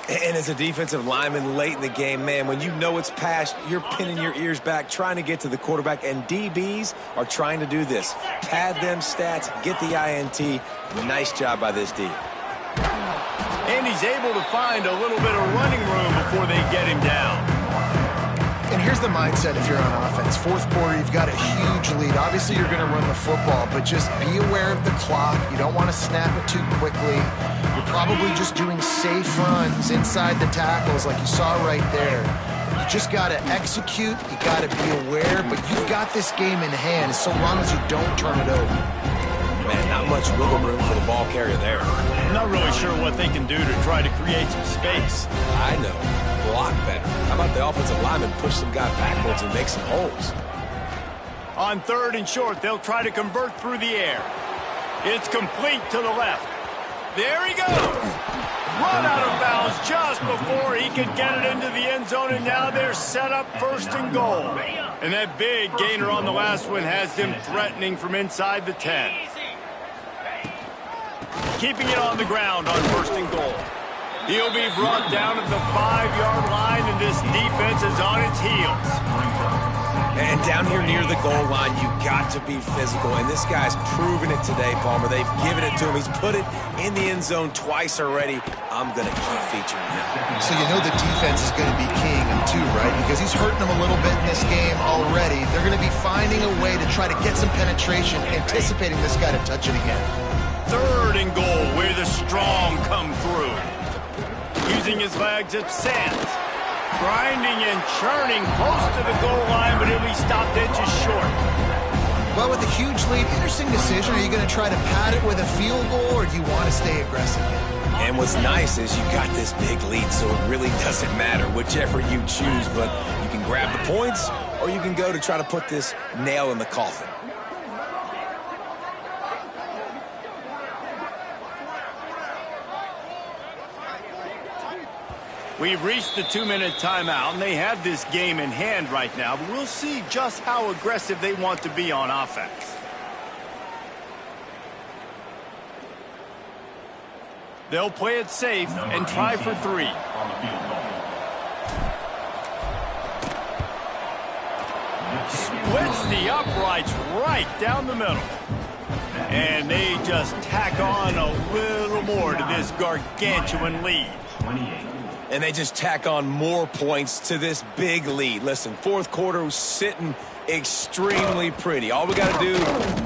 And as a defensive lineman late in the game, man, when you know it's past, you're pinning your ears back, trying to get to the quarterback, and DBs are trying to do this. Pad them stats, get the INT. Nice job by this D. And he's able to find a little bit of running room before they get him down. And here's the mindset if you're on offense. Fourth quarter, you've got a huge lead. Obviously, you're going to run the football, but just be aware of the clock. You don't want to snap it too quickly. You're probably just doing safe runs inside the tackles like you saw right there. You just got to execute. You got to be aware, but you've got this game in hand so long as you don't turn it over. Man, not much wiggle room for the ball carrier there. I'm not really sure what they can do to try to create some space. I know. Block better. How about the offensive lineman push some guy backwards and make some holes? On 3rd and short, they'll try to convert through the air. It's complete to the left. There he goes. Run out of bounds just before he could get it into the end zone, and now they're set up 1st and goal. And that big gainer on the last one has them threatening from inside the 10. Keeping it on the ground on 1st and goal. He'll be brought down at the 5-yard line, and this defense is on its heels. And down here near the goal line, you got to be physical. And this guy's proven it today, Palmer. They've given it to him. He's put it in the end zone twice already. I'm going to keep featuring him. So you know the defense is going to be keying him too, right? Because he's hurting them a little bit in this game already. They're going to be finding a way to try to get some penetration, anticipating this guy to touch it again. 3rd and goal, where the strong come through. Using his legs, it's Sands. Grinding and churning close to the goal line, but he'll be stopped inches short. Well, with a huge lead, interesting decision. Are you going to try to pad it with a field goal, or do you want to stay aggressive? And what's nice is you got this big lead, so it really doesn't matter whichever you choose, but you can grab the points, or you can go to try to put this nail in the coffin. We've reached the 2-minute timeout, and they have this game in hand right now, but we'll see just how aggressive they want to be on offense. They'll play it safe and try for 3. Splits the uprights right down the middle. And they just tack on a little more to this gargantuan lead. 28. And they just tack on more points to this big lead. Listen, fourth quarter was sitting extremely pretty. All we got to do,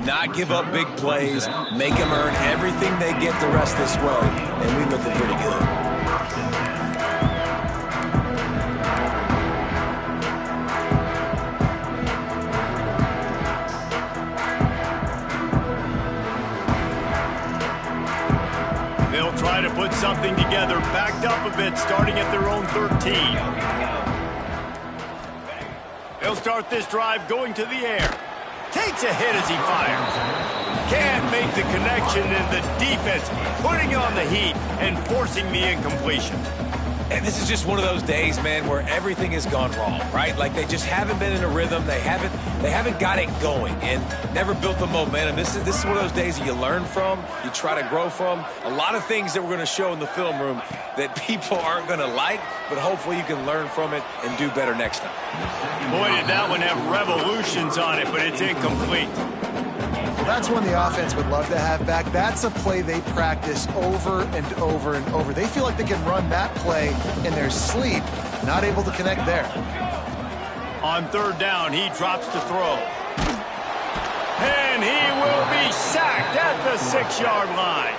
not give up big plays, make them earn everything they get the rest of this way, and we looking pretty good. They'll try to put something together, backed up a bit, starting at their own 13. They'll start this drive going to the air. Takes a hit as he fires. Can't make the connection, and the defense putting on the heat and forcing the incompletion. And this is just one of those days, man, where everything has gone wrong, right? Like they just haven't been in a rhythm. They haven't got it going and never built the momentum. This is one of those days that you learn from, you try to grow from. A lot of things that we're going to show in the film room that people aren't going to like, but hopefully you can learn from it and do better next time. Boy, did that one have revolutions on it, but it's incomplete. That's one the offense would love to have back. That's a play they practice over and over and over. They feel like they can run that play in their sleep, not able to connect there. On third down, he drops to throw. And he will be sacked at the 6-yard line.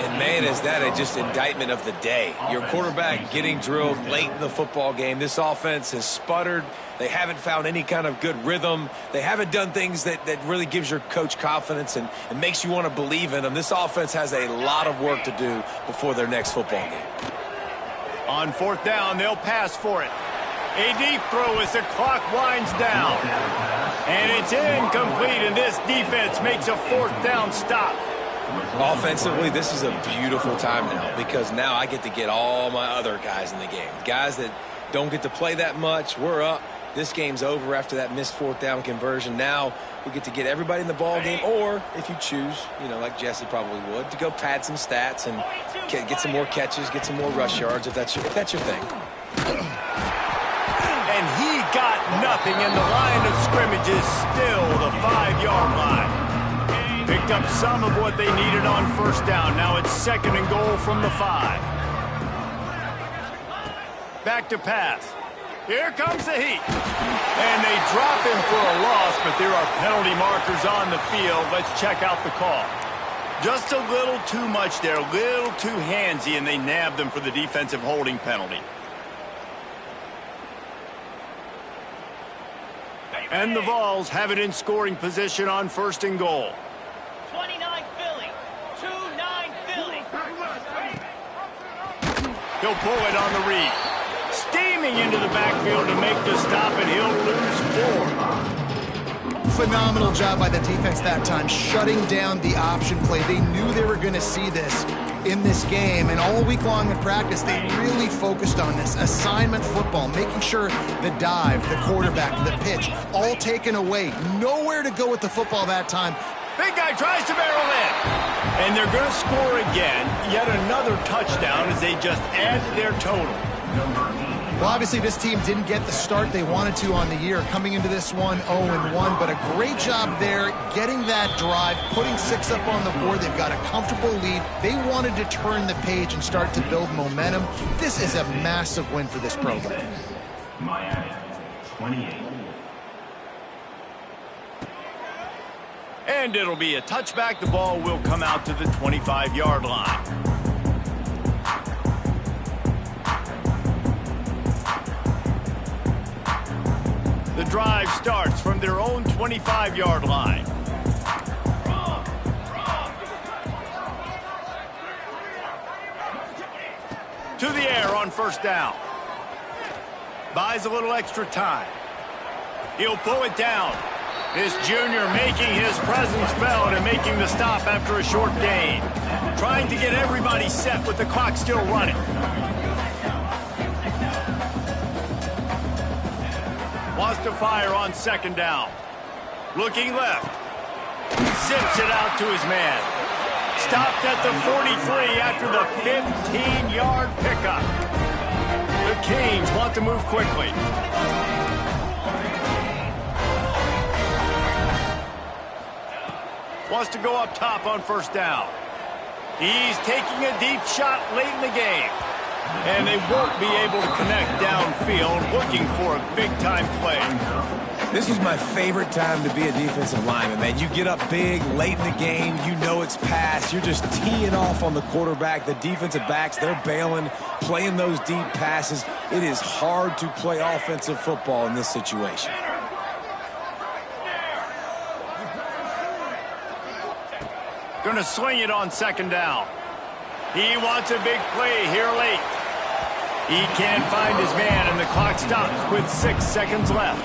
And man, is that just indictment of the day. Your quarterback getting drilled late in the football game. This offense has sputtered. They haven't found any kind of good rhythm. They haven't done things that really gives your coach confidence and makes you want to believe in them. This offense has a lot of work to do before their next football game. On fourth down, they'll pass for it. A deep throw as the clock winds down. And it's incomplete, and this defense makes a fourth down stop. Offensively, this is a beautiful time now because now I get to get all my other guys in the game. Guys that don't get to play that much, we're up. This game's over after that missed fourth down conversion. Now we get to get everybody in the ball game, or if you choose, like Jesse probably would, to go pad some stats and get some more catches, get some more rush yards if that's your thing. And he got nothing, and the line of scrimmage is still the 5-yard line. Picked up some of what they needed on first down. Now it's second and goal from the 5. Back to pass. Here comes the heat. And they drop him for a loss, but there are penalty markers on the field. Let's check out the call. Just a little too much there, a little too handsy, and they nabbed him for the defensive holding penalty. And the Vols have it in scoring position on first and goal. 29 Philly. 2-9 Philly. He'll pull it on the read. Steaming into the backfield to make the stop, and he'll lose 4. Phenomenal job by the defense that time, shutting down the option play. They knew they were going to see this in this game, and all week long in practice, they really focused on this assignment football, making sure the dive, the quarterback, the pitch, all taken away. Nowhere to go with the football that time. Big guy tries to barrel in. And they're going to score again. Yet another touchdown as they just add to their total. Well, obviously, this team didn't get the start they wanted to on the year, coming into this one 0-1, but a great job there, getting that drive, putting 6 up on the board. They've got a comfortable lead. They wanted to turn the page and start to build momentum. This is a massive win for this program. Miami, 28. And it'll be a touchback. The ball will come out to the 25-yard line. The drive starts from their own 25-yard line. To the air on first down. Buys a little extra time. He'll pull it down. This junior making his presence felt and making the stop after a short gain. Trying to get everybody set with the clock still running. Wants to fire on second down. Looking left. Zips it out to his man. Stopped at the 43 after the 15-yard pickup. The Canes want to move quickly. Wants to go up top on first down. He's taking a deep shot late in the game. And they won't be able to connect downfield, looking for a big-time play. This was my favorite time to be a defensive lineman, man. You get up big, late in the game, you know it's pass. You're just teeing off on the quarterback. The defensive backs, they're bailing, playing those deep passes. It is hard to play offensive football in this situation. Going to swing it on second down. He wants a big play here late. He can't find his man, and the clock stops with 6 seconds left.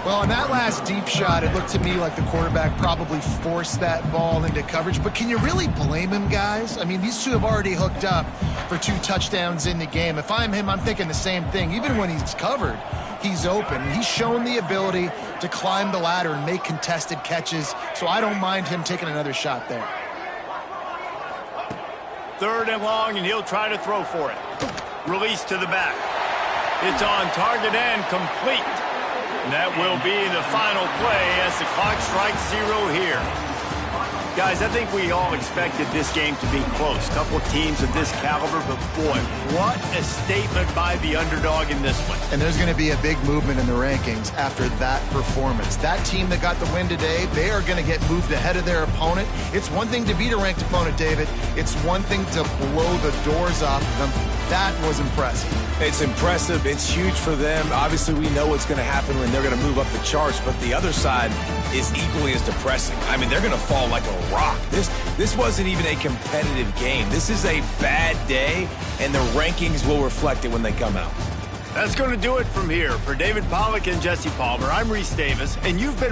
Well, on that last deep shot, it looked to me like the quarterback probably forced that ball into coverage. But can you really blame him, guys? I mean, these two have already hooked up for 2 touchdowns in the game. If I'm him, I'm thinking the same thing. Even when he's covered, he's open. He's shown the ability to climb the ladder and make contested catches, so I don't mind him taking another shot there. 3rd and long, and he'll try to throw for it. Release to the back. It's on target and complete. And that will be the final play as the clock strikes 0 here. Guys, I think we all expected this game to be close. Couple of teams of this caliber, but boy, what a statement by the underdog in this one. And there's going to be a big movement in the rankings after that performance. That team that got the win today, they are going to get moved ahead of their opponent. It's one thing to beat a ranked opponent, David. It's one thing to blow the doors off them. That was impressive. It's impressive. It's huge for them. Obviously, we know what's going to happen when they're going to move up the charts, but the other side is equally as depressing. I mean, they're going to fall like a rock. This wasn't even a competitive game. This is a bad day, and the rankings will reflect it when they come out. That's going to do it from here. For David Pollack and Jesse Palmer, I'm Reese Davis, and you've been